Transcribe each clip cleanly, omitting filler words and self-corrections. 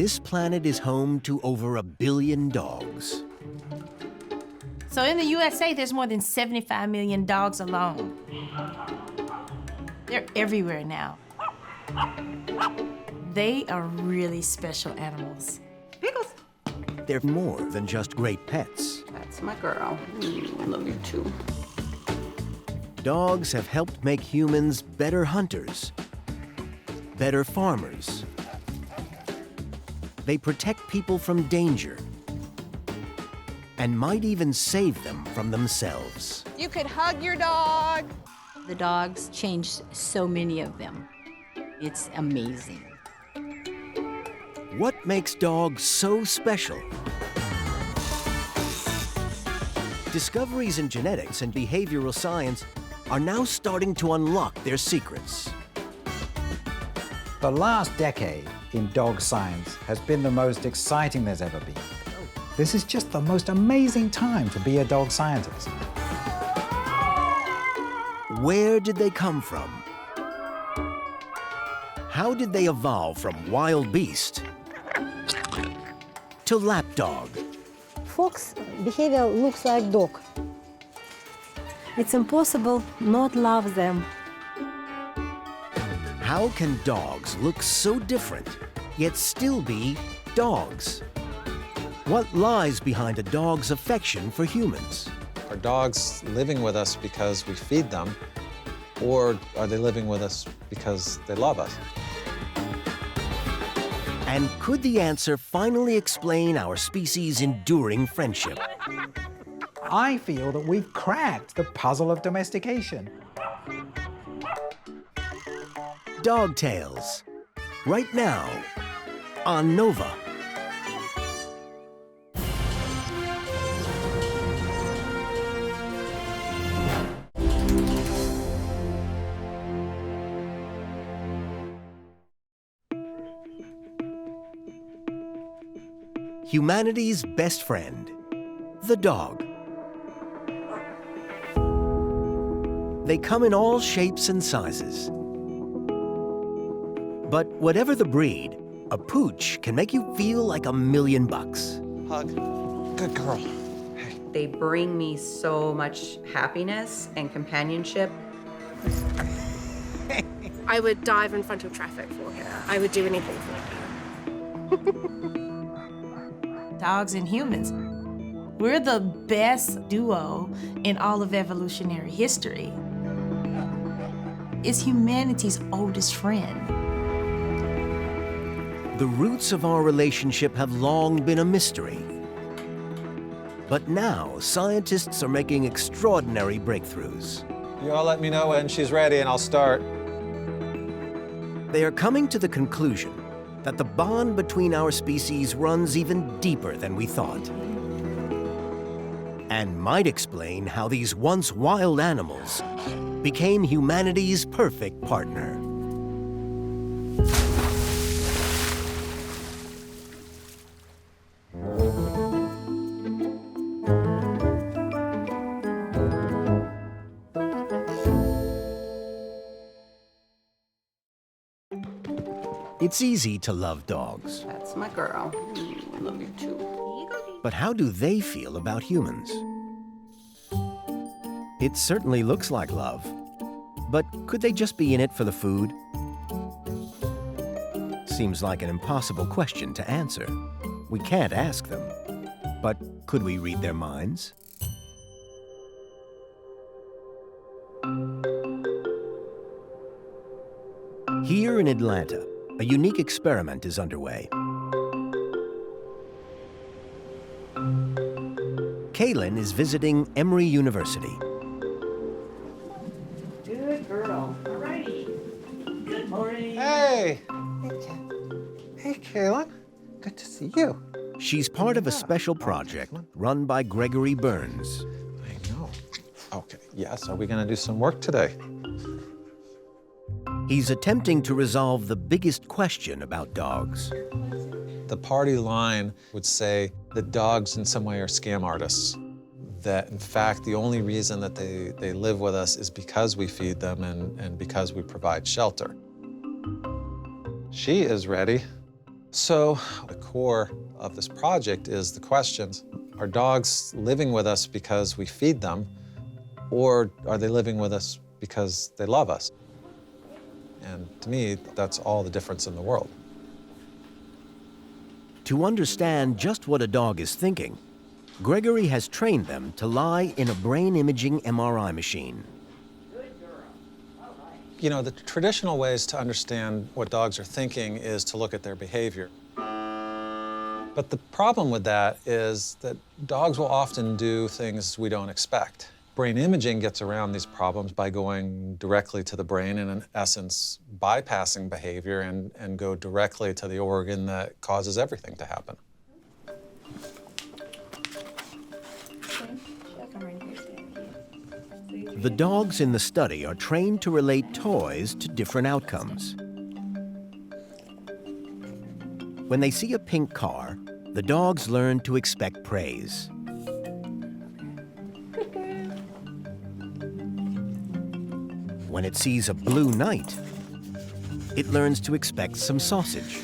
this planet is home to over 1 billion dogs. So in the USA, there's more than 75 million dogs alone. They're everywhere now. They are really special animals. Pickles. They're more than just great pets. That's my girl. I love you too. Dogs have helped make humans better hunters, better farmers. They protect people from danger and might even save them from themselves. You could hug your dog. The dogs changed so many of them. It's amazing. What makes dogs so special? Discoveries in genetics and behavioral science are now starting to unlock their secrets. The last decade in dog science has been the most exciting there's ever been. This is just the most amazing time to be a dog scientist. Where did they come from? How did they evolve from wild beast to lapdog? Fox behavior looks like dog. It's impossible not love them. How can dogs look so different, yet still be dogs? What lies behind a dog's affection for humans? Are dogs living with us because we feed them, or are they living with us because they love us? And could the answer finally explain our species' enduring friendship? I feel that we've cracked the puzzle of domestication. Dog Tales, right now on Nova. Humanity's best friend, the dog. They come in all shapes and sizes. But whatever the breed, a pooch can make you feel like $1,000,000. Hug. Good girl. They bring me so much happiness and companionship. I would dive in front of traffic for her. I would do anything for her. Dogs and humans. We're the best duo in all of evolutionary history. It's humanity's oldest friend. The roots of our relationship have long been a mystery. But now, scientists are making extraordinary breakthroughs. You all let me know when she's ready and I'll start. They are coming to the conclusion that the bond between our species runs even deeper than we thought, and might explain how these once wild animals became humanity's perfect partner. It's easy to love dogs. That's my girl. I love you too. But how do they feel about humans? It certainly looks like love. But could they just be in it for the food? Seems like an impossible question to answer. We can't ask them. But could we read their minds? Here in Atlanta, a unique experiment is underway. Kaylin is visiting Emory University. Good girl. All righty. Good morning. Hey! Hey, Kaylin. Good to see you. She's part of a special project run by Gregory Burns. I know. Okay, yes. Are we going to do some work today? He's attempting to resolve the biggest question about dogs. The party line would say that dogs in some way are scam artists. That, in fact, the only reason that they live with us is because we feed them and because we provide shelter. She is ready So the core of this project is the questions, are dogs living with us because we feed them, or are they living with us because they love us? And to me, that's all the difference in the world. To understand just what a dog is thinking, Gregory has trained them to lie in a brain imaging MRI machine. You know, the traditional ways to understand what dogs are thinking is to look at their behavior. But the problem with that is that dogs will often do things we don't expect. Brain imaging gets around these problems by going directly to the brain and, in essence, bypassing behavior and go directly to the organ that causes everything to happen. The dogs in the study are trained to relate toys to different outcomes. When they see a pink car, the dogs learn to expect praise. When it sees a blue knight, it learns to expect some sausage.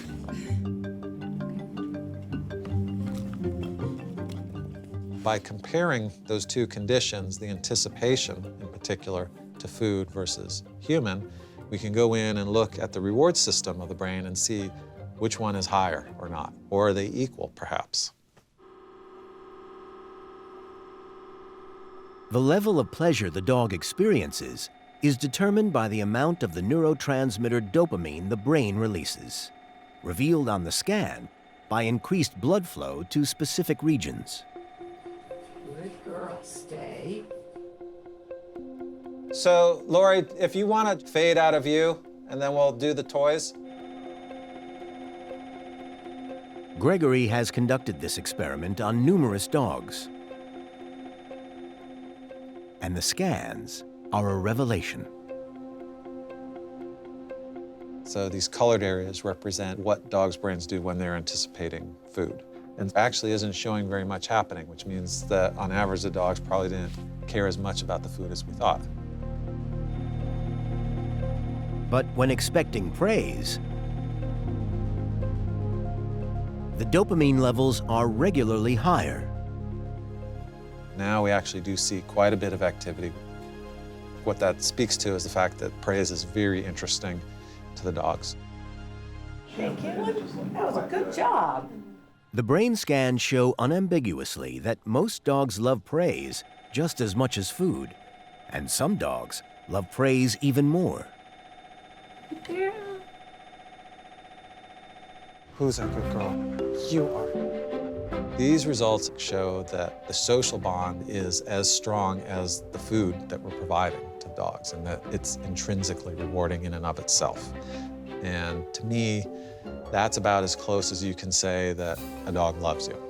By comparing those two conditions, the anticipation in particular to food versus human, we can go in and look at the reward system of the brain and see which one is higher or not, or are they equal perhaps? The level of pleasure the dog experiences is determined by the amount of the neurotransmitter dopamine the brain releases, revealed on the scan by increased blood flow to specific regions. Good girl, stay. So, Lori, if you want to fade out of view, and then we'll do the toys. Gregory has conducted this experiment on numerous dogs. And the scans are a revelation. So these colored areas represent what dogs' brains do when they're anticipating food. And actually isn't showing very much happening, which means that on average the dogs probably didn't care as much about the food as we thought. But when expecting praise, the dopamine levels are regularly higher. Now we actually do see quite a bit of activity. What that speaks to is the fact that praise is very interesting to the dogs. Hey, Caitlin, that was a good job. The brain scans show unambiguously that most dogs love praise just as much as food, and some dogs love praise even more. Yeah. Who's a good girl? You are. These results show that the social bond is as strong as the food that we're providing to dogs, and that it's intrinsically rewarding in and of itself. And to me, that's about as close as you can say that a dog loves you.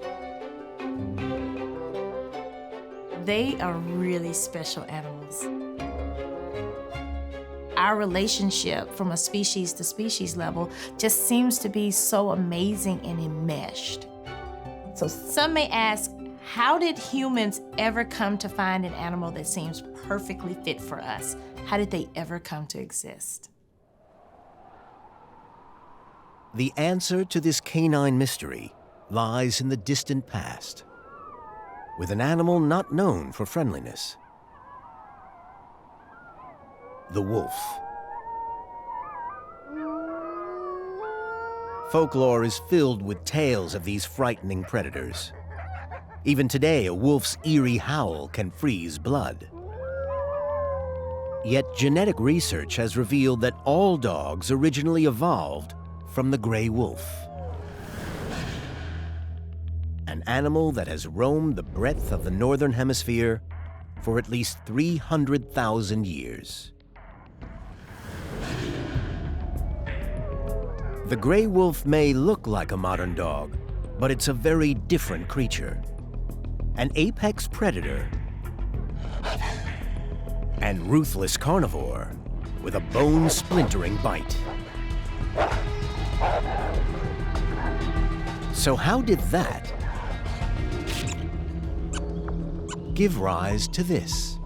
They are really special animals. Our relationship from a species to species level just seems to be so amazing and enmeshed. So some may ask, how did humans ever come to find an animal that seems perfectly fit for us? How did they ever come to exist? The answer to this canine mystery lies in the distant past, with an animal not known for friendliness: the wolf. Folklore is filled with tales of these frightening predators. Even today, a wolf's eerie howl can freeze blood. Yet genetic research has revealed that all dogs originally evolved from the gray wolf, an animal that has roamed the breadth of the northern hemisphere for at least 300,000 years. The gray wolf may look like a modern dog, but it's a very different creature. An apex predator and ruthless carnivore with a bone-splintering bite. So how did that give rise to this?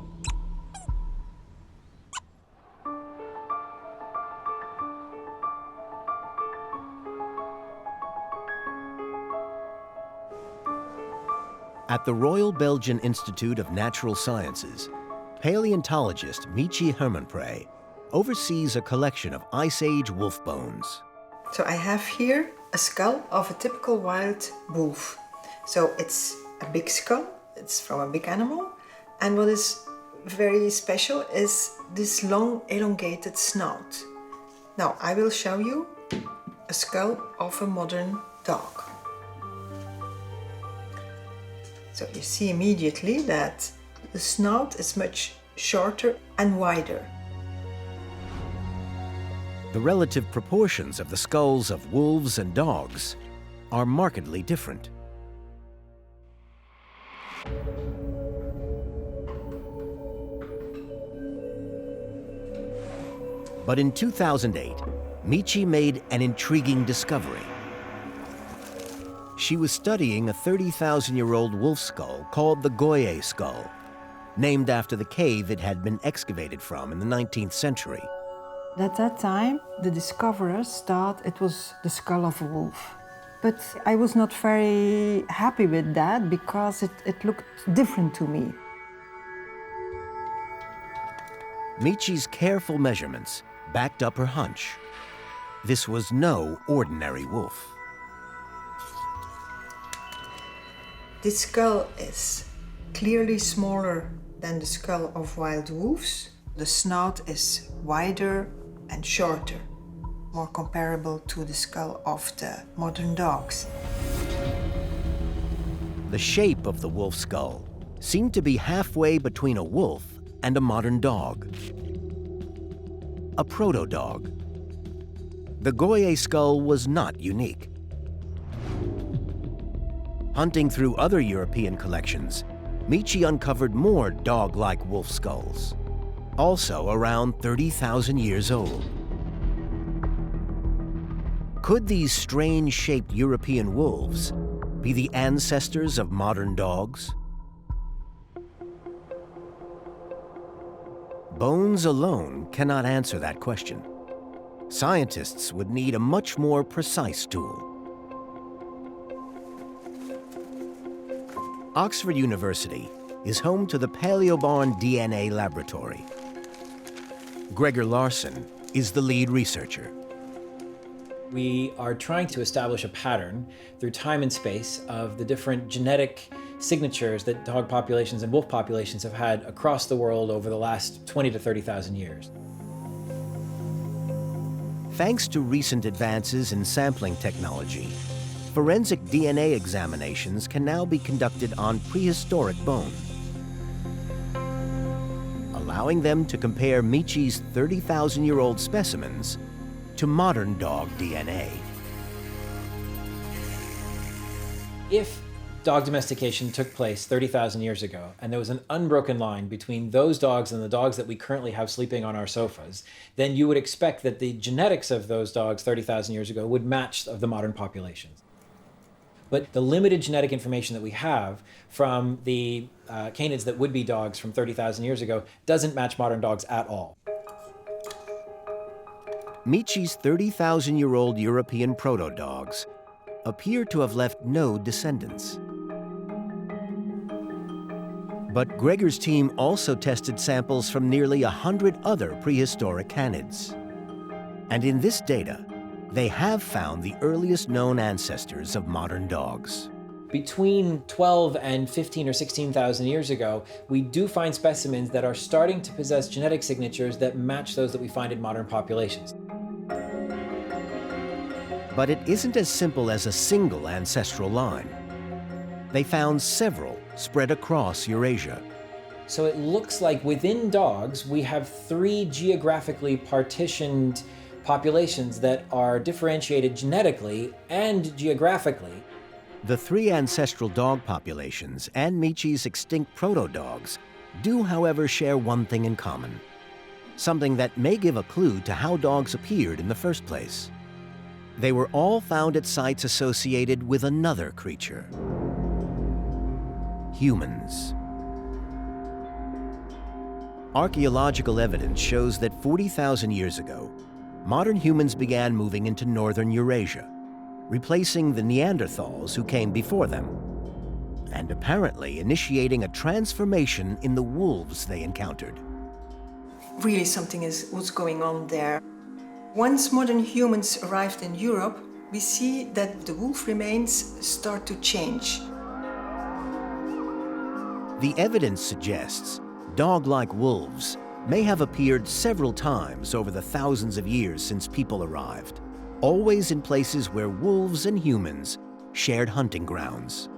At the Royal Belgian Institute of Natural Sciences, paleontologist Michi Hermanprey oversees a collection of Ice Age wolf bones. So I have here a skull of a typical wild wolf. So it's a big skull, it's from a big animal, and what is very special is this long elongated snout. Now I will show you a skull of a modern dog. So you see immediately that the snout is much shorter and wider. The relative proportions of the skulls of wolves and dogs are markedly different. But in 2008, Michi made an intriguing discovery. She was studying a 30,000-year-old wolf skull called the Goye skull, named after the cave it had been excavated from in the 19th century. At that time, the discoverers thought it was the skull of a wolf. But I was not very happy with that because it looked different to me. Michi's careful measurements backed up her hunch. This was no ordinary wolf. This skull is clearly smaller than the skull of wild wolves. The snout is wider and shorter, more comparable to the skull of the modern dogs. The shape of the wolf skull seemed to be halfway between a wolf and a modern dog. A proto-dog. The Goye skull was not unique. Hunting through other European collections, Michi uncovered more dog-like wolf skulls, also around 30,000 years old. Could these strange-shaped European wolves be the ancestors of modern dogs? Bones alone cannot answer that question. Scientists would need a much more precise tool. Oxford University is home to the Paleobarn DNA Laboratory. Gregor Larsson is the lead researcher. We are trying to establish a pattern through time and space of the different genetic signatures that dog populations and wolf populations have had across the world over the last 20 to 30,000 years. Thanks to recent advances in sampling technology, forensic DNA examinations can now be conducted on prehistoric bone, allowing them to compare Michi's 30,000-year-old specimens to modern dog DNA. If dog domestication took place 30,000 years ago, and there was an unbroken line between those dogs and the dogs that we currently have sleeping on our sofas, then you would expect that the genetics of those dogs 30,000 years ago would match of the modern populations. But the limited genetic information that we have from the canids that would be dogs from 30,000 years ago doesn't match modern dogs at all. Michi's 30,000-year-old European proto-dogs appear to have left no descendants. But Gregor's team also tested samples from nearly 100 other prehistoric canids. And in this data, they have found the earliest known ancestors of modern dogs. Between 12 and 15 or 16,000 years ago, we do find specimens that are starting to possess genetic signatures that match those that we find in modern populations. But it isn't as simple as a single ancestral line. They found several spread across Eurasia. So it looks like within dogs, we have 3 geographically partitioned populations that are differentiated genetically and geographically. The 3 ancestral dog populations and Michi's extinct proto-dogs do, however, share one thing in common, something that may give a clue to how dogs appeared in the first place. They were all found at sites associated with another creature: humans. Archaeological evidence shows that 40,000 years ago, modern humans began moving into northern Eurasia, replacing the Neanderthals who came before them. and apparently initiating a transformation in the wolves they encountered. Really something was going on there. Once modern humans arrived in Europe, we see that the wolf remains start to change. The evidence suggests dog-like wolves may have appeared several times over the thousands of years since people arrived, always in places where wolves and humans shared hunting grounds.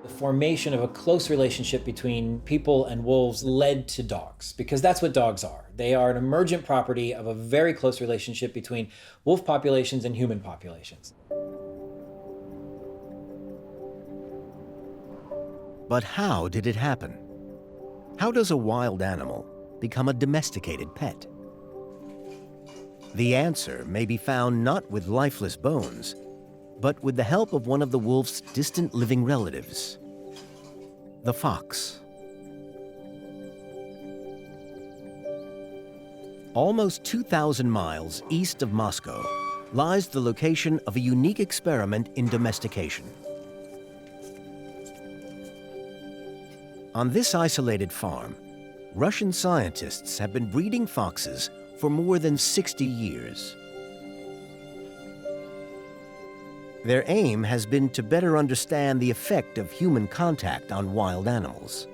The formation of a close relationship between people and wolves led to dogs, because that's what dogs are. They are an emergent property of a very close relationship between wolf populations and human populations. But how did it happen? How does a wild animal become a domesticated pet? The answer may be found not with lifeless bones, but with the help of one of the wolf's distant living relatives, the fox. Almost 2,000 miles east of Moscow lies the location of a unique experiment in domestication. On this isolated farm, Russian scientists have been breeding foxes for more than 60 years. Their aim has been to better understand the effect of human contact on wild animals.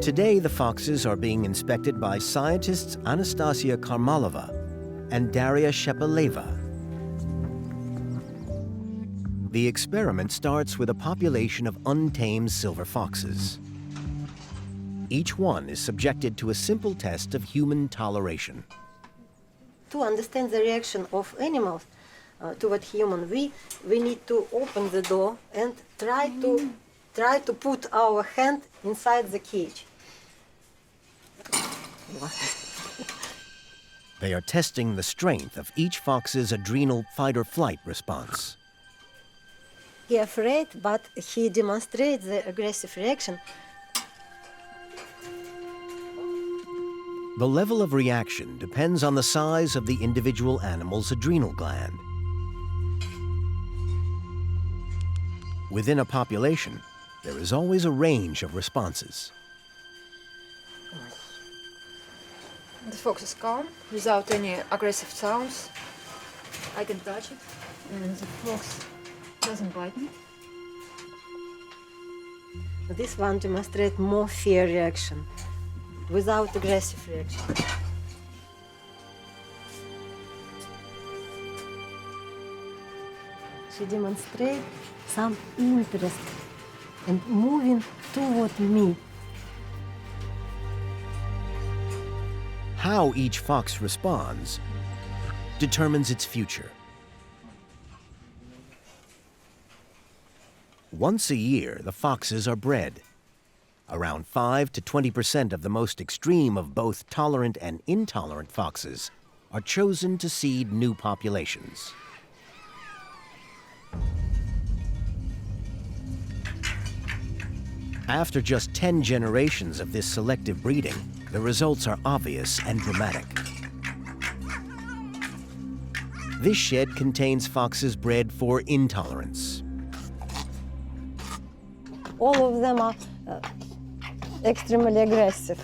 Today, the foxes are being inspected by scientists Anastasia Karmalova and Daria Shepeleva. The experiment starts with a population of untamed silver foxes. Each one is subjected to a simple test of human toleration. To understand the reaction of animals toward human, we need to open the door and try to put our hand inside the cage. They are testing the strength of each fox's adrenal fight-or-flight response. He is afraid, but he demonstrates the aggressive reaction. The level of reaction depends on the size of the individual animal's adrenal gland. Within a population, there is always a range of responses. The fox is calm, without any aggressive sounds. I can touch it, and the fox doesn't bite me. This one demonstrates more fear reaction, without aggressive reaction. She demonstrates some interest and moving toward me. How each fox responds determines its future. Once a year, the foxes are bred. Around 5 to 20% of the most extreme of both tolerant and intolerant foxes are chosen to seed new populations. After just 10 generations of this selective breeding, the results are obvious and dramatic. This shed contains foxes bred for intolerance. All of them are extremely aggressive.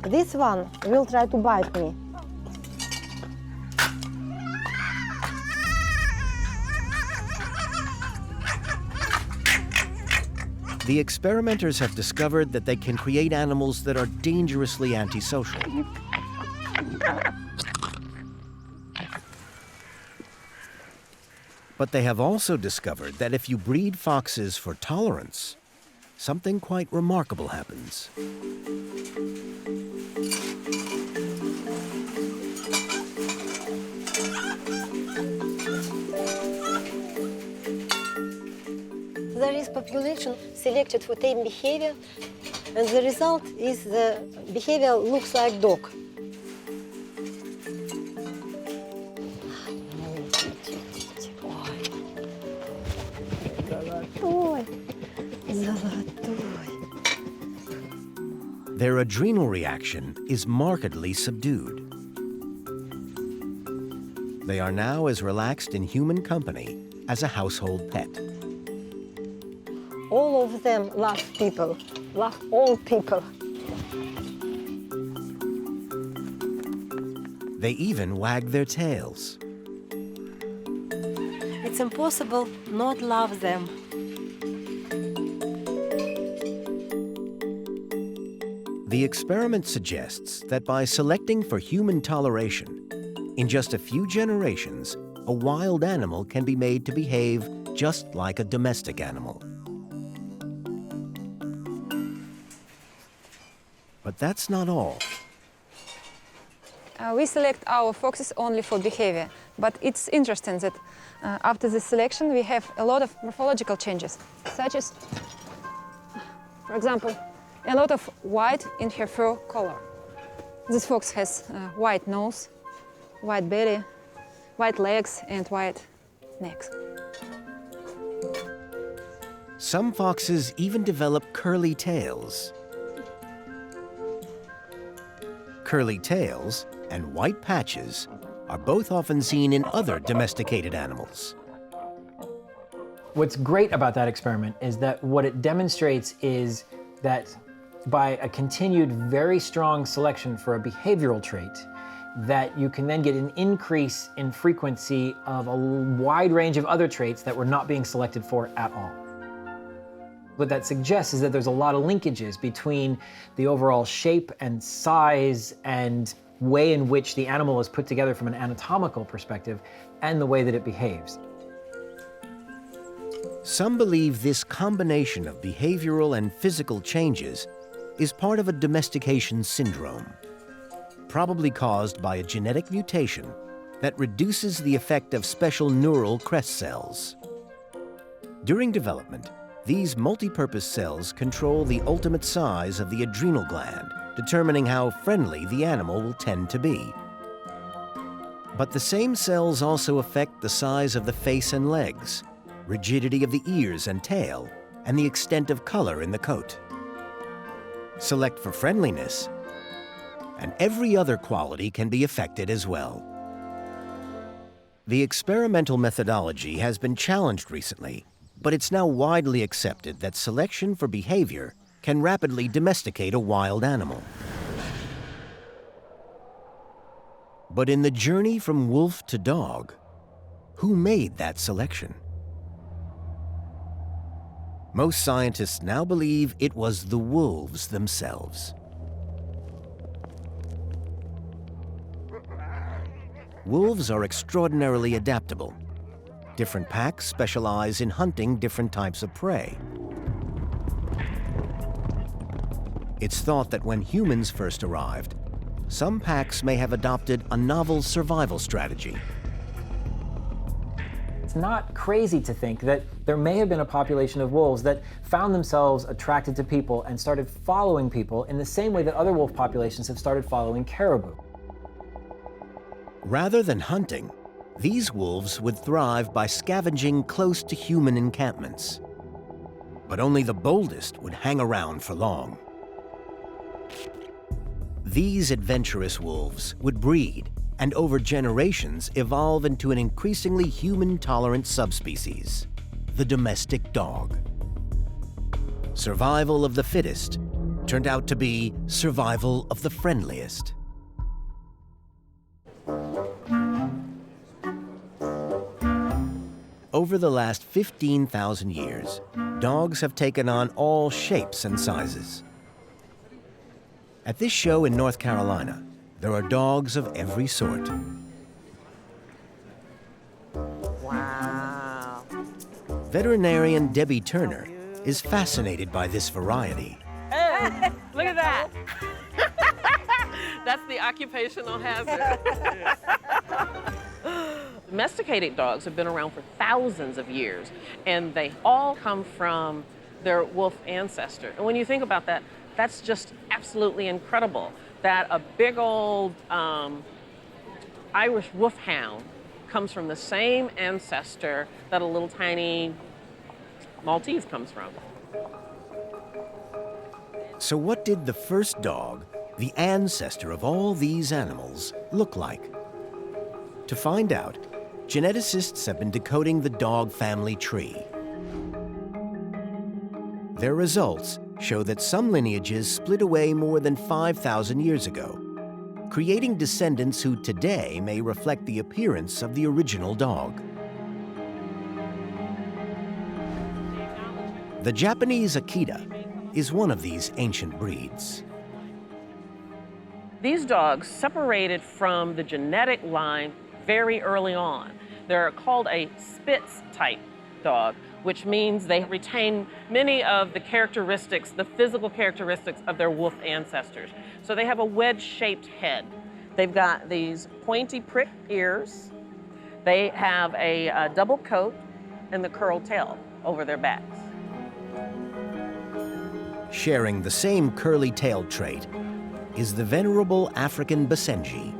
This one will try to bite me. The experimenters have discovered that they can create animals that are dangerously antisocial. But they have also discovered that if you breed foxes for tolerance, something quite remarkable happens. There is population selected for tame behavior, and the result is the behavior looks like dog. Their adrenal reaction is markedly subdued. They are now as relaxed in human company as a household pet. All of them love people, love all people. They even wag their tails. It's impossible not love them. The experiment suggests that by selecting for human toleration, in just a few generations, a wild animal can be made to behave just like a domestic animal. But that's not all. We select our foxes only for behavior, but it's interesting that after the selection we have a lot of morphological changes, such as, for example, a lot of white in her fur color. This fox has white nose, white belly, white legs, and white neck. Some foxes even develop curly tails. Curly tails and white patches are both often seen in other domesticated animals. What's great about that experiment is that what it demonstrates is that by a continued very strong selection for a behavioral trait, that you can then get an increase in frequency of a wide range of other traits that were not being selected for at all. What that suggests is that there's a lot of linkages between the overall shape and size and way in which the animal is put together from an anatomical perspective and the way that it behaves. Some believe this combination of behavioral and physical changes is part of a domestication syndrome, probably caused by a genetic mutation that reduces the effect of special neural crest cells. During development, these multi-purpose cells control the ultimate size of the adrenal gland, determining how friendly the animal will tend to be. But the same cells also affect the size of the face and legs, rigidity of the ears and tail, and the extent of color in the coat. Select for friendliness, and every other quality can be affected as well. The experimental methodology has been challenged recently, but it's now widely accepted that selection for behavior can rapidly domesticate a wild animal. But in the journey from wolf to dog, who made that selection? Most scientists now believe it was the wolves themselves. Wolves are extraordinarily adaptable. Different packs specialize in hunting different types of prey. It's thought that when humans first arrived, some packs may have adopted a novel survival strategy. It's not crazy to think that there may have been a population of wolves that found themselves attracted to people and started following people in the same way that other wolf populations have started following caribou. Rather than hunting, these wolves would thrive by scavenging close to human encampments. But only the boldest would hang around for long. These adventurous wolves would breed and over generations evolve into an increasingly human-tolerant subspecies, the domestic dog. Survival of the fittest turned out to be survival of the friendliest. Over the last 15,000 years, dogs have taken on all shapes and sizes. At this show in North Carolina, there are dogs of every sort. Wow. Veterinarian Debbie Turner is fascinated by this variety. Hey, look at that. That's the occupational hazard. Domesticated dogs have been around for thousands of years, and they all come from their wolf ancestor. And when you think about that, that's just absolutely incredible that a big old Irish wolfhound comes from the same ancestor that a little tiny Maltese comes from. So what did the first dog, the ancestor of all these animals, look like? To find out, geneticists have been decoding the dog family tree. Their results show that some lineages split away more than 5,000 years ago, creating descendants who today may reflect the appearance of the original dog. The Japanese Akita is one of these ancient breeds. These dogs separated from the genetic line very early on. They're called a Spitz type dog, which means they retain many of the characteristics, the physical characteristics of their wolf ancestors. So they have a wedge-shaped head. They've got these pointy prick ears. They have a double coat and the curled tail over their backs. Sharing the same curly-tailed trait is the venerable African Basenji.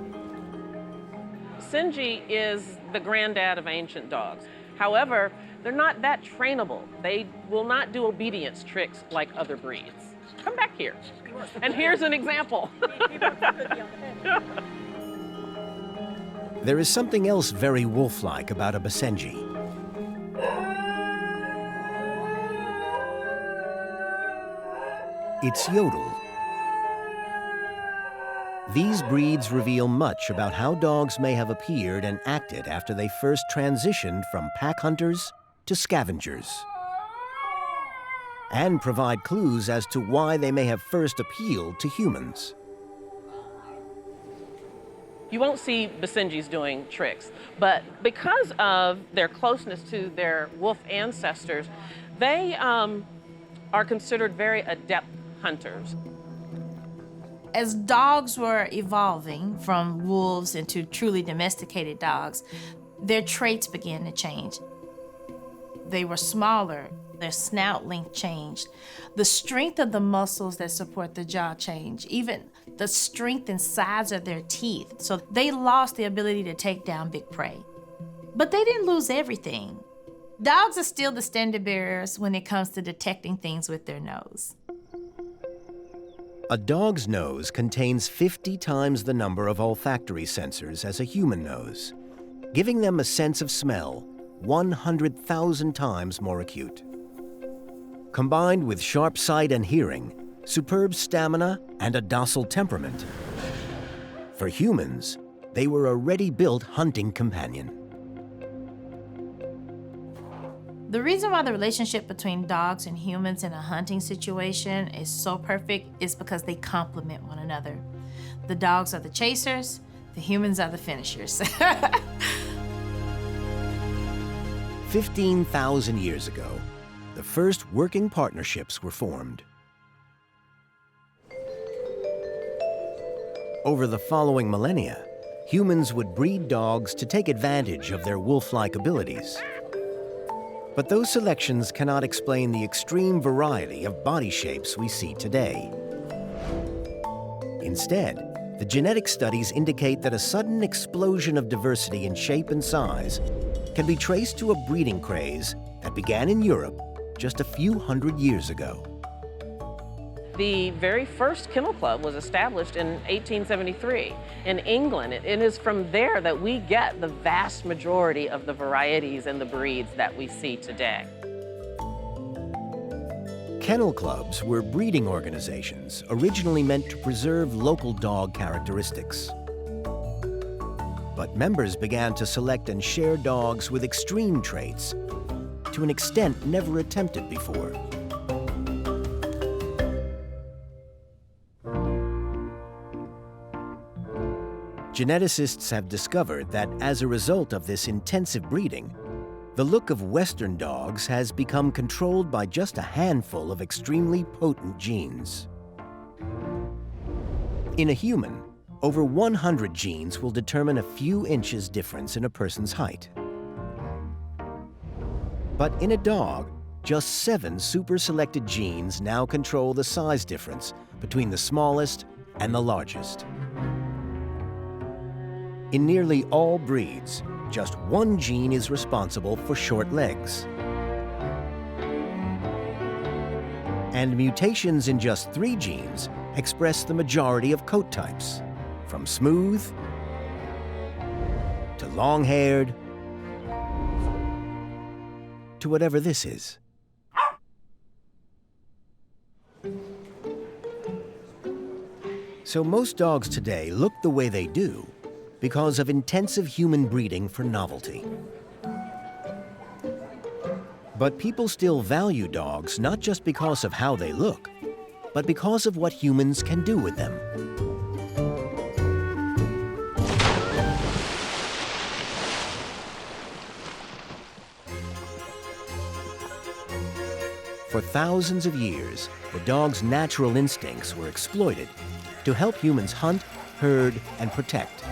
Basenji is the granddad of ancient dogs. However, they're not that trainable. They will not do obedience tricks like other breeds. Come back here. And here's an example. There is something else very wolf-like about a Basenji. It's yodel. These breeds reveal much about how dogs may have appeared and acted after they first transitioned from pack hunters to scavengers, and provide clues as to why they may have first appealed to humans. You won't see Basenjis doing tricks, but because of their closeness to their wolf ancestors, they are considered very adept hunters. As dogs were evolving from wolves into truly domesticated dogs, their traits began to change. They were smaller, their snout length changed, the strength of the muscles that support the jaw changed, even the strength and size of their teeth. So they lost the ability to take down big prey. But they didn't lose everything. Dogs are still the standard bearers when it comes to detecting things with their nose. A dog's nose contains 50 times the number of olfactory sensors as a human nose, giving them a sense of smell 100,000 times more acute. Combined with sharp sight and hearing, superb stamina, and a docile temperament, for humans, they were a ready-built hunting companion. The reason why the relationship between dogs and humans in a hunting situation is so perfect is because they complement one another. The dogs are the chasers, the humans are the finishers. 15,000 years ago, the first working partnerships were formed. Over the following millennia, humans would breed dogs to take advantage of their wolf-like abilities. But those selections cannot explain the extreme variety of body shapes we see today. Instead, the genetic studies indicate that a sudden explosion of diversity in shape and size can be traced to a breeding craze that began in Europe just a few hundred years ago. The very first kennel club was established in 1873 in England. It is from there that we get the vast majority of the varieties and the breeds that we see today. Kennel clubs were breeding organizations originally meant to preserve local dog characteristics. But members began to select and share dogs with extreme traits to an extent never attempted before. Geneticists have discovered that as a result of this intensive breeding, the look of Western dogs has become controlled by just a handful of extremely potent genes. In a human, over 100 genes will determine a few inches difference in a person's height. But in a dog, just 7 super-selected genes now control the size difference between the smallest and the largest. In nearly all breeds, just 1 gene is responsible for short legs. And mutations in just 3 genes express the majority of coat types, from smooth to long-haired, to whatever this is. So most dogs today look the way they do because of intensive human breeding for novelty. But people still value dogs not just because of how they look, but because of what humans can do with them. For thousands of years, the dog's natural instincts were exploited to help humans hunt, herd, and protect.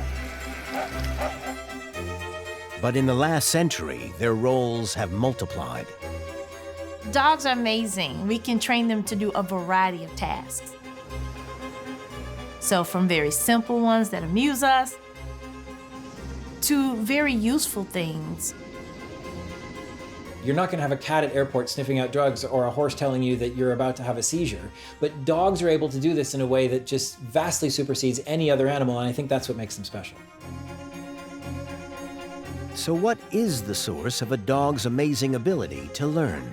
But in the last century, their roles have multiplied. Dogs are amazing. We can train them to do a variety of tasks. So from very simple ones that amuse us to very useful things. You're not going to have a cat at airport sniffing out drugs or a horse telling you that you're about to have a seizure. But dogs are able to do this in a way that just vastly supersedes any other animal, and I think that's what makes them special. So what is the source of a dog's amazing ability to learn?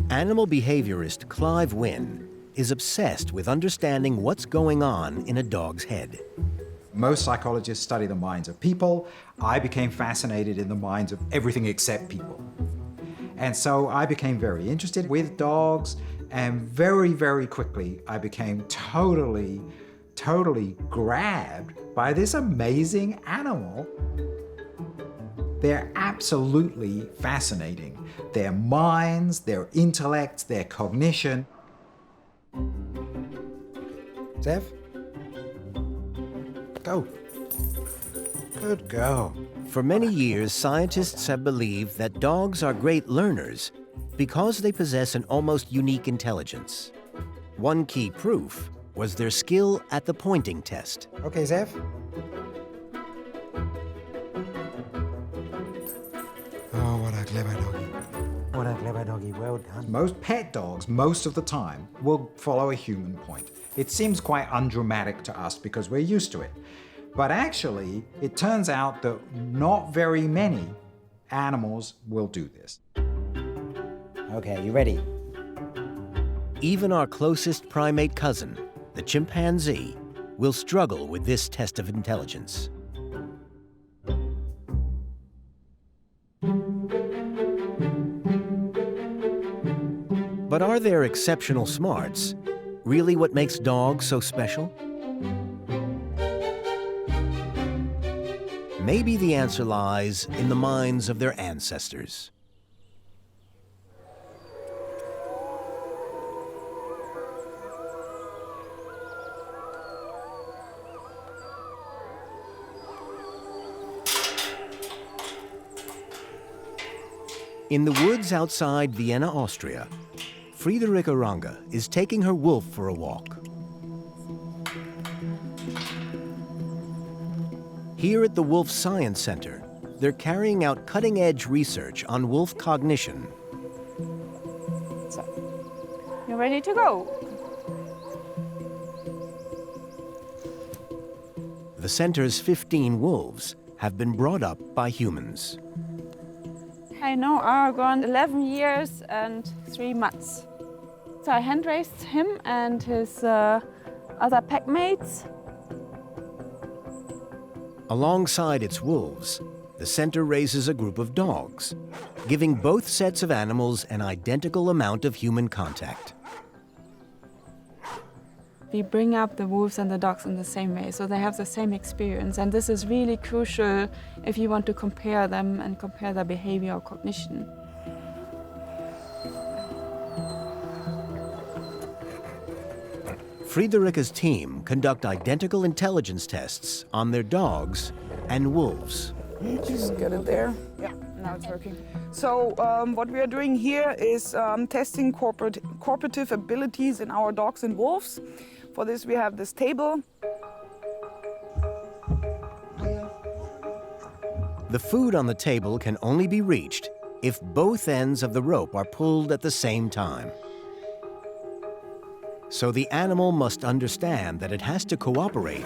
Animal behaviorist Clive Wynne is obsessed with understanding what's going on in a dog's head. Most psychologists study the minds of people. I became fascinated in the minds of everything except people. And so I became very interested with dogs, and very, very quickly I became totally grabbed by this amazing animal. They're absolutely fascinating. Their minds, their intellect, their cognition. Zev? Go. Good girl. For many years, scientists have believed that dogs are great learners because they possess an almost unique intelligence. One key proof was their skill at the pointing test. Okay, Zev. Oh, what a clever doggy. What a clever doggy, well done. Most pet dogs, most of the time, will follow a human point. It seems quite undramatic to us because we're used to it. But actually, it turns out that not very many animals will do this. Okay, you ready? Even our closest primate cousin, the chimpanzee, will struggle with this test of intelligence. But are their exceptional smarts really what makes dogs so special? Maybe the answer lies in the minds of their ancestors. In the woods outside Vienna, Austria, Friederike Range is taking her wolf for a walk. Here at the Wolf Science Center, they're carrying out cutting-edge research on wolf cognition. So, you're ready to go. The center's 15 wolves have been brought up by humans. I know Aragon 11 years and 3 months. So I hand-raised him and his other pack mates. Alongside its wolves, the center raises a group of dogs, giving both sets of animals an identical amount of human contact. We bring up the wolves and the dogs in the same way, so they have the same experience. And this is really crucial if you want to compare them and compare their behavior or cognition. Friederike's team conduct identical intelligence tests on their dogs and wolves. Just get it there. Yeah, now it's working. So what we are doing here is testing cooperative abilities in our dogs and wolves. For this we have this table. The food on the table can only be reached if both ends of the rope are pulled at the same time. So the animal must understand that it has to cooperate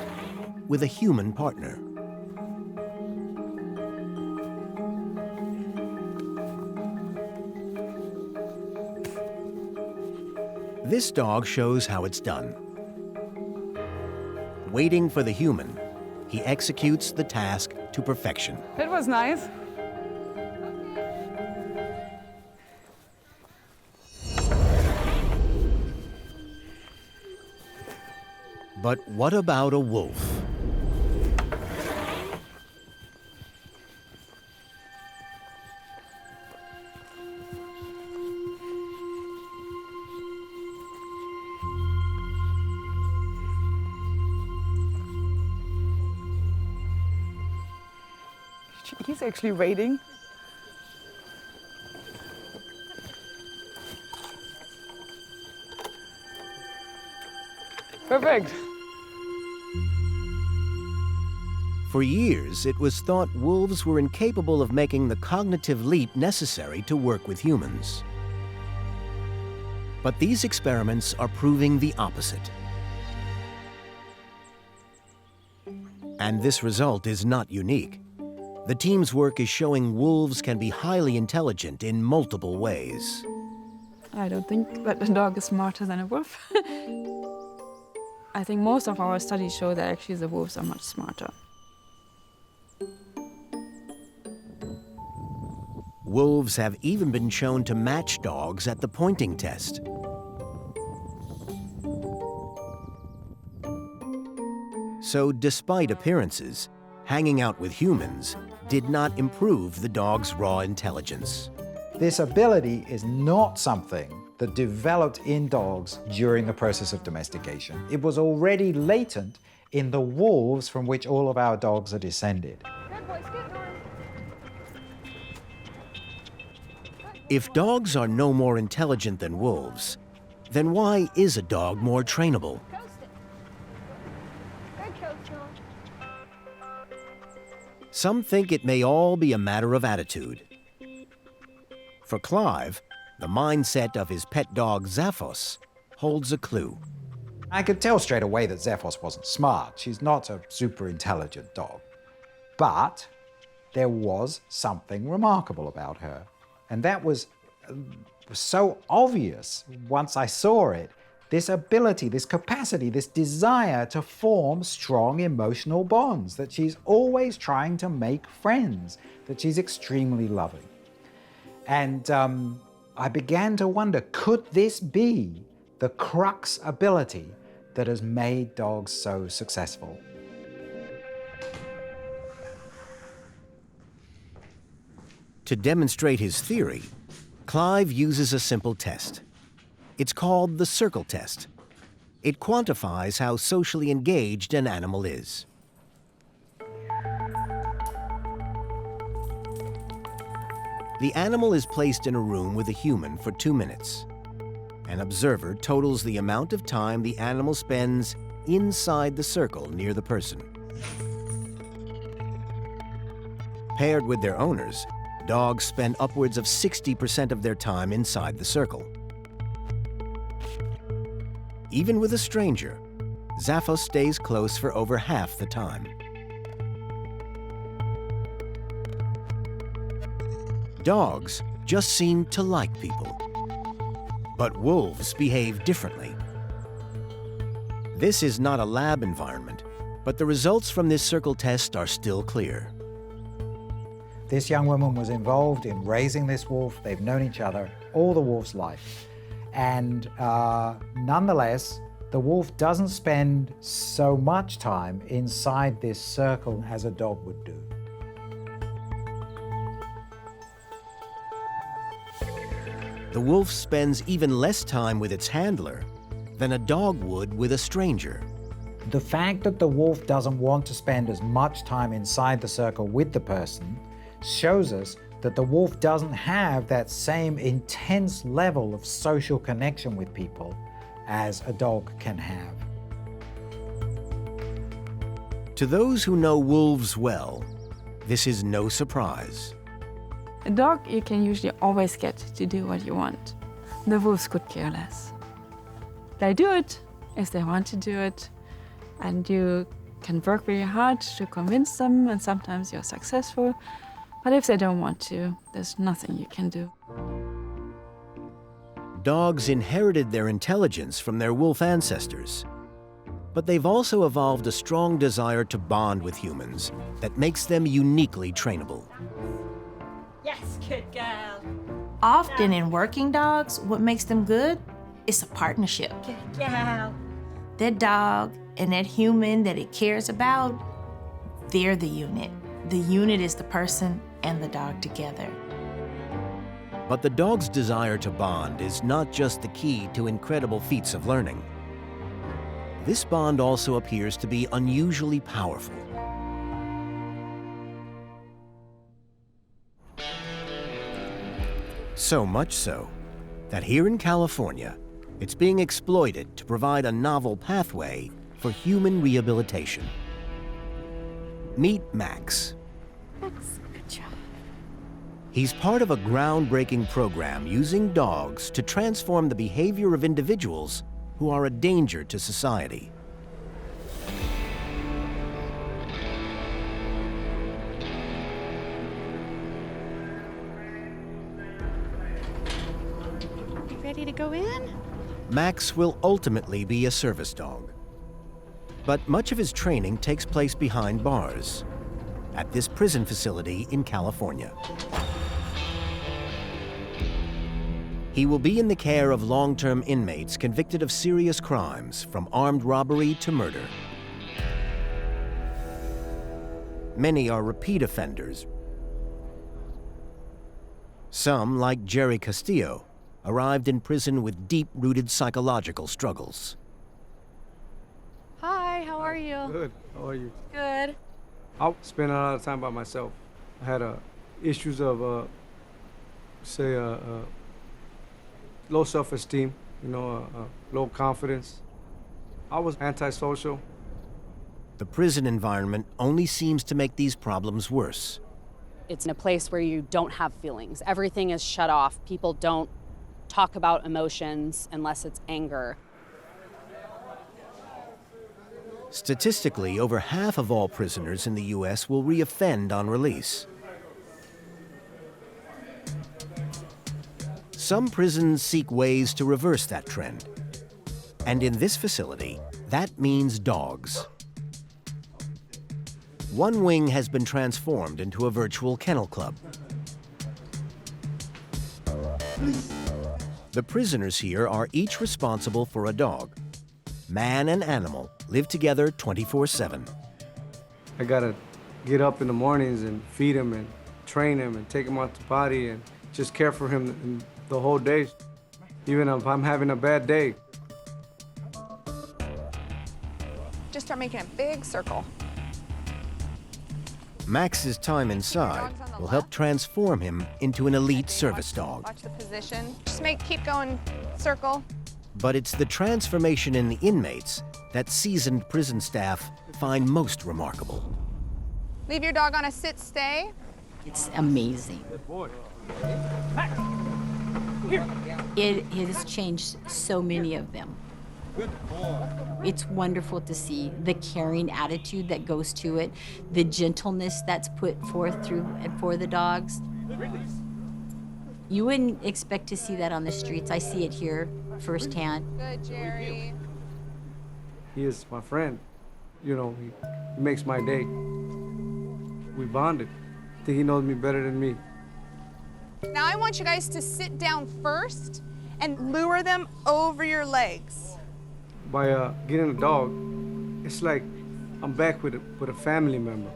with a human partner. This dog shows how it's done. Waiting for the human, he executes the task to perfection. That was nice. But what about a wolf? He's actually waiting. Perfect. For years, it was thought wolves were incapable of making the cognitive leap necessary to work with humans. But these experiments are proving the opposite. And this result is not unique. The team's work is showing wolves can be highly intelligent in multiple ways. I don't think that a dog is smarter than a wolf. I think most of our studies show that actually the wolves are much smarter. Wolves have even been shown to match dogs at the pointing test. So despite appearances, hanging out with humans did not improve the dog's raw intelligence. This ability is not something that developed in dogs during the process of domestication. It was already latent in the wolves from which all of our dogs are descended. If dogs are no more intelligent than wolves, then why is a dog more trainable? Some think it may all be a matter of attitude. For Clive, the mindset of his pet dog Zaphos holds a clue. I could tell straight away that Zaphos wasn't smart. She's not a super intelligent dog. But there was something remarkable about her. And that was so obvious once I saw it. This ability, this capacity, this desire to form strong emotional bonds, that she's always trying to make friends, that she's extremely loving. And I began to wonder, could this be the crux ability that has made dogs so successful? To demonstrate his theory, Clive uses a simple test. It's called the circle test. It quantifies how socially engaged an animal is. The animal is placed in a room with a human for 2 minutes. An observer totals the amount of time the animal spends inside the circle near the person. Paired with their owners, dogs spend upwards of 60% of their time inside the circle. Even with a stranger, Zaphos stays close for over half the time. Dogs just seem to like people. But wolves behave differently. This is not a lab environment, but the results from this circle test are still clear. This young woman was involved in raising this wolf. They've known each other all the wolf's life. And nonetheless, the wolf doesn't spend so much time inside this circle as a dog would do. The wolf spends even less time with its handler than a dog would with a stranger. The fact that the wolf doesn't want to spend as much time inside the circle with the person shows us that the wolf doesn't have that same intense level of social connection with people as a dog can have. To those who know wolves well, this is no surprise. A dog you can usually always get to do what you want. The wolves could care less. They do it if they want to do it, and you can work very hard to convince them, and sometimes you're successful. But if they don't want to, there's nothing you can do. Dogs inherited their intelligence from their wolf ancestors, but they've also evolved a strong desire to bond with humans that makes them uniquely trainable. Yes, good girl. Often in working dogs, what makes them good is a partnership. Good girl. That dog and that human that it cares about, they're the unit. The unit is the person and the dog together. But the dog's desire to bond is not just the key to incredible feats of learning. This bond also appears to be unusually powerful. So much so that here in California, it's being exploited to provide a novel pathway for human rehabilitation. Meet Max. Max, good job. He's part of a groundbreaking program using dogs to transform the behavior of individuals who are a danger to society. You ready to go in? Max will ultimately be a service dog. But much of his training takes place behind bars at this prison facility in California. He will be in the care of long-term inmates convicted of serious crimes, from armed robbery to murder. Many are repeat offenders. Some, like Jerry Castillo, arrived in prison with deep-rooted psychological struggles. Hi, how are you? Good. How are you? Good. I spent a lot of time by myself. I had issues of, low self-esteem, low confidence. I was antisocial. The prison environment only seems to make these problems worse. It's in a place where you don't have feelings. Everything is shut off. People don't talk about emotions unless it's anger. Statistically, over half of all prisoners in the U.S. will reoffend on release. Some prisons seek ways to reverse that trend. And in this facility, that means dogs. One wing has been transformed into a virtual kennel club. The prisoners here are each responsible for a dog. Man and animal live together 24/7. I gotta get up in the mornings and feed him and train him and take him out to potty and just care for him the whole day, even if I'm having a bad day. Just start making a big circle. Max's time inside will help transform him into an elite service dog. Watch the position. Just keep going, circle. But it's the transformation in the inmates that seasoned prison staff find most remarkable. Leave your dog on a sit-stay. It's amazing. Good boy. It has changed so many of them. Good boy. It's wonderful to see the caring attitude that goes to it, the gentleness that's put forth through and for the dogs. You wouldn't expect to see that on the streets. I see it here firsthand. Good, Jerry. He is my friend. He makes my day. We bonded. I think he knows me better than me. Now I want you guys to sit down first and lure them over your legs. By getting a dog, it's like I'm back with a family member.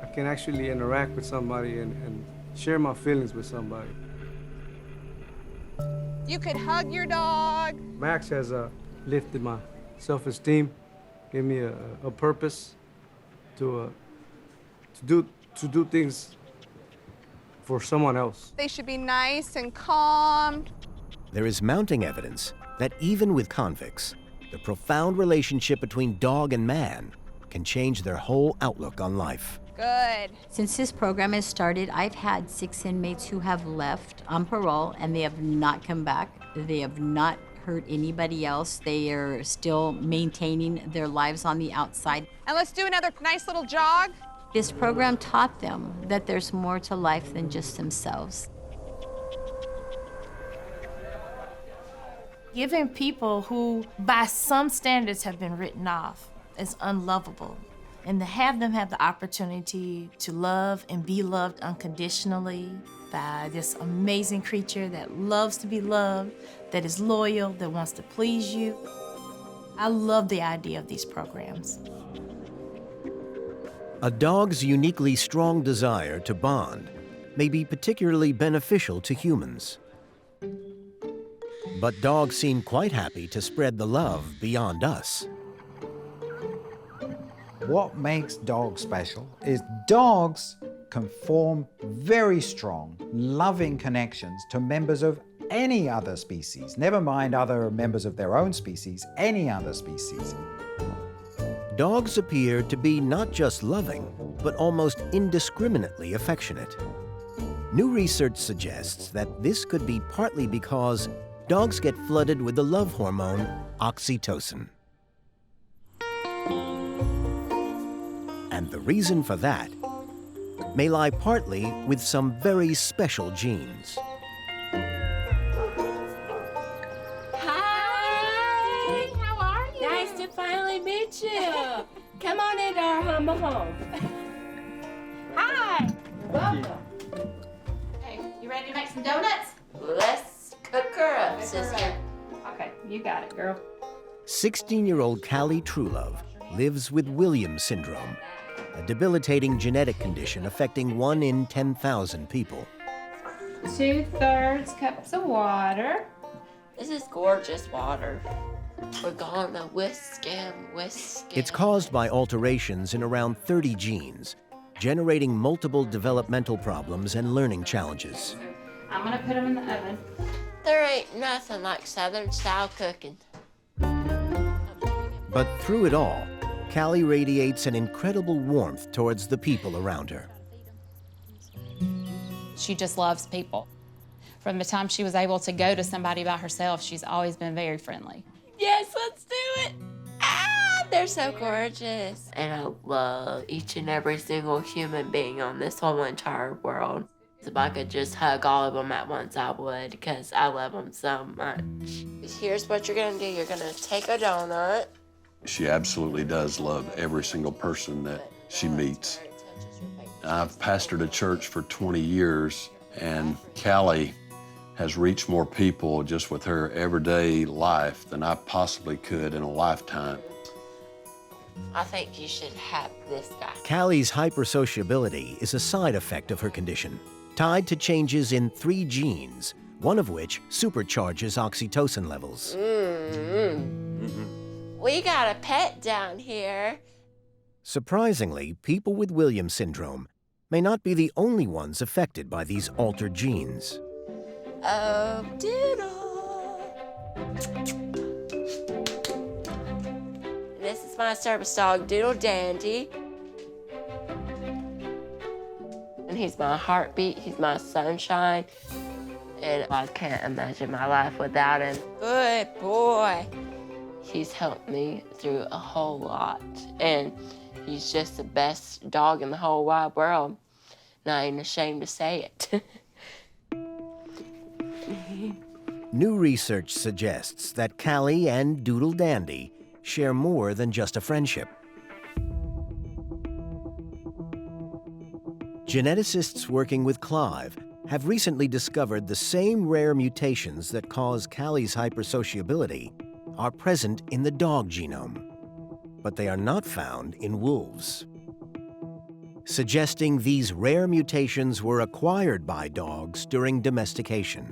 I can actually interact with somebody and share my feelings with somebody. You could hug your dog. Max has lifted my self-esteem, gave me a purpose to do things for someone else. They should be nice and calm. There is mounting evidence that even with convicts, the profound relationship between dog and man can change their whole outlook on life. Good. Since this program has started, I've had 6 inmates who have left on parole, and they have not come back. They have not hurt anybody else. They are still maintaining their lives on the outside. And let's do another nice little jog. This program taught them that there's more to life than just themselves. Giving people who, by some standards, have been written off as unlovable, and to have them have the opportunity to love and be loved unconditionally by this amazing creature that loves to be loved, that is loyal, that wants to please you. I love the idea of these programs. A dog's uniquely strong desire to bond may be particularly beneficial to humans. But dogs seem quite happy to spread the love beyond us. What makes dogs special is dogs can form very strong, loving connections to members of any other species, never mind other members of their own species, any other species. Dogs appear to be not just loving, but almost indiscriminately affectionate. New research suggests that this could be partly because dogs get flooded with the love hormone oxytocin. And the reason for that may lie partly with some very special genes. Hi! How are you? Nice to finally meet you. Come on in our humble home. Hi! Welcome. Hey, you ready to make some donuts? Let's cook her up, sister. Okay, you got it, girl. 16-year-old Callie Truelove lives with Williams syndrome, a debilitating genetic condition affecting 1 in 10,000 people. 2/3 cups of water. This is gorgeous water. We're gonna whisk him, whisk him. It's caused by alterations in around 30 genes, generating multiple developmental problems and learning challenges. I'm gonna put them in the oven. There ain't nothing like Southern style cooking. But through it all, Callie radiates an incredible warmth towards the people around her. She just loves people. From the time she was able to go to somebody by herself, she's always been very friendly. Yes, let's do it. Ah, they're so gorgeous. And I love each and every single human being on this whole entire world. If I could just hug all of them at once, I would, because I love them so much. Here's what you're gonna do. You're gonna take a donut. She absolutely does love every single person that she meets. I've pastored a church for 20 years, and Callie has reached more people just with her everyday life than I possibly could in a lifetime. I think you should have this guy. Callie's hypersociability is a side effect of her condition, tied to changes in 3 genes, one of which supercharges oxytocin levels. We got a pet down here. Surprisingly, people with Williams syndrome may not be the only ones affected by these altered genes. Oh, Doodle. This is my service dog, Doodle Dandy. And he's my heartbeat, he's my sunshine. And I can't imagine my life without him. Good boy. He's helped me through a whole lot. And he's just the best dog in the whole wide world. And I ain't ashamed to say it. New research suggests that Callie and Doodle Dandy share more than just a friendship. Geneticists working with Clive have recently discovered the same rare mutations that cause Callie's hypersociability are present in the dog genome, but they are not found in wolves, suggesting these rare mutations were acquired by dogs during domestication.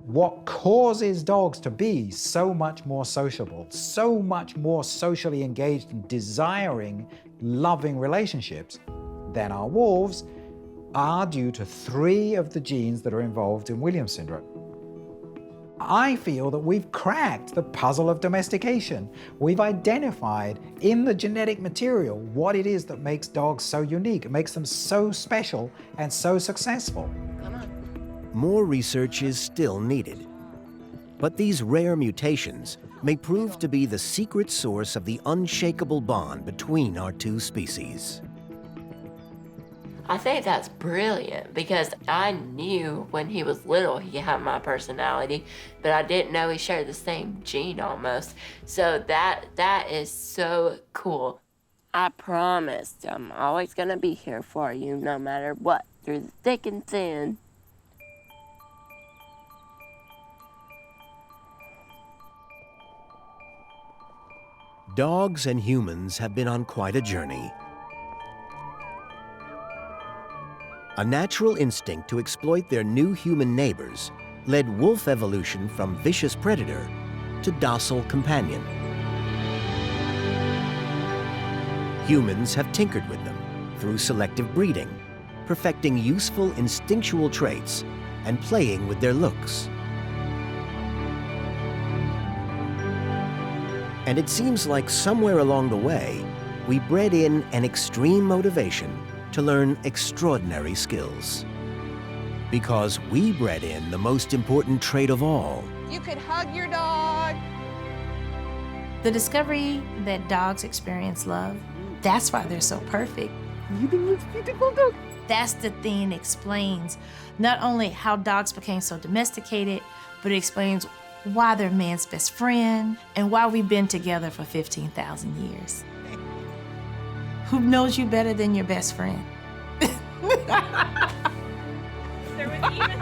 What causes dogs to be so much more sociable, so much more socially engaged and desiring loving relationships than our wolves are due to 3 of the genes that are involved in Williams syndrome. I feel that we've cracked the puzzle of domestication. We've identified in the genetic material what it is that makes dogs so unique, it makes them so special and so successful. More research is still needed. But these rare mutations may prove to be the secret source of the unshakable bond between our two species. I think that's brilliant because I knew when he was little he had my personality, but I didn't know he shared the same gene almost. So that is so cool. I promised I'm always gonna be here for you no matter what, through the thick and thin. Dogs and humans have been on quite a journey. A natural instinct to exploit their new human neighbors led wolf evolution from vicious predator to docile companion. Humans have tinkered with them through selective breeding, perfecting useful instinctual traits and playing with their looks. And it seems like somewhere along the way, we bred in an extreme motivation to learn extraordinary skills. Because we bred in the most important trait of all. You could hug your dog. The discovery that dogs experience love, that's why they're so perfect. You're the most beautiful dog. That's the thing that explains not only how dogs became so domesticated, but it explains why they're man's best friend and why we've been together for 15,000 years. Who knows you better than your best friend? There was even